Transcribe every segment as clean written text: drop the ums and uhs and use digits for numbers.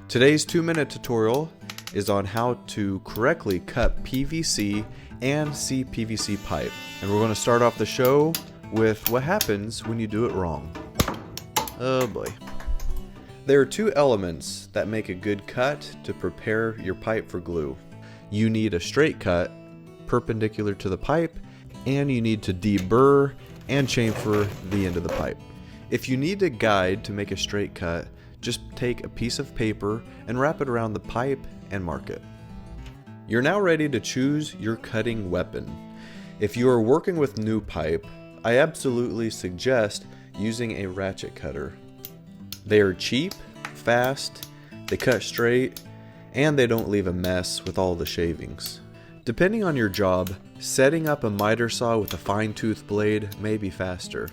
Today's 2-minute tutorial is on how to correctly cut PVC and CPVC pipe. And we're going to start off the show with what happens when you do it wrong. Oh boy. There are two elements that make a good cut to prepare your pipe for glue. You need a straight cut perpendicular to the pipe, and you need to debur and chamfer the end of the pipe. If you need a guide to make a straight cut, just take a piece of paper and wrap it around the pipe and mark it. You're now ready to choose your cutting weapon. If you are working with new pipe, I absolutely suggest using a ratchet cutter. They are cheap, fast, they cut straight, and they don't leave a mess with all the shavings. Depending on your job, setting up a miter saw with a fine-tooth blade may be faster.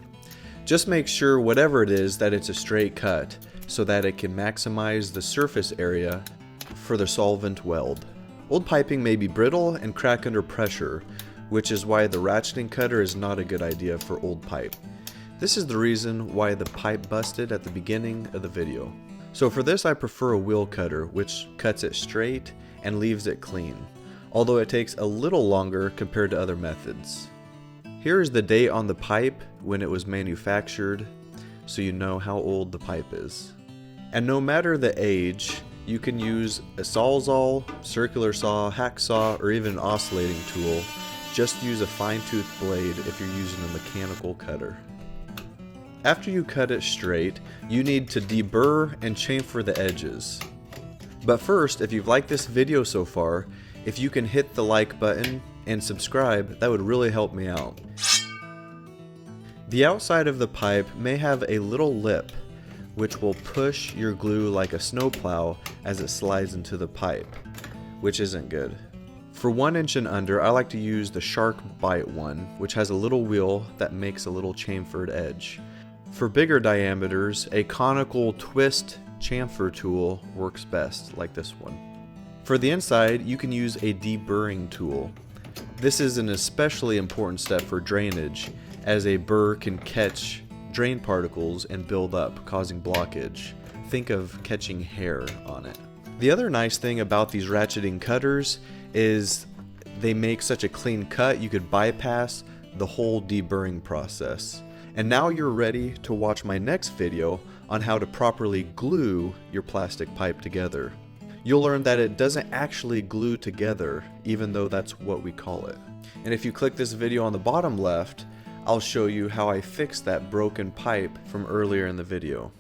Just make sure whatever it is that it's a straight cut so that it can maximize the surface area for the solvent weld. Old piping may be brittle and crack under pressure, which is why the ratcheting cutter is not a good idea for old pipe. This is the reason why the pipe busted at the beginning of the video. So for this I prefer a wheel cutter, which cuts it straight and leaves it clean, although it takes a little longer compared to other methods. Here is the date on the pipe when it was manufactured, so you know how old the pipe is. And no matter the age, you can use a sawzall, circular saw, hacksaw, or even an oscillating tool. Just use a fine-tooth blade if you're using a mechanical cutter. After you cut it straight, you need to debur and chamfer the edges. But first, if you've liked this video so far, if you can hit the like button and subscribe, that would really help me out. The outside of the pipe may have a little lip, which will push your glue like a snowplow as it slides into the pipe, which isn't good. For 1 inch and under, I like to use the Ep.1, which has a little wheel that makes a little chamfered edge. For bigger diameters, a conical twist chamfer tool works best, like this one. For the inside, you can use a deburring tool. This is an especially important step for drainage, as a burr can catch drain particles and build up, causing blockage. Think of catching hair on it. The other nice thing about these ratcheting cutters is they make such a clean cut you could bypass the whole deburring process. And now you're ready to watch my next video on how to properly glue your plastic pipe together. You'll learn that it doesn't actually glue together, even though that's what we call it. And if you click this video on the bottom left, I'll show you how I fixed that broken pipe from earlier in the video.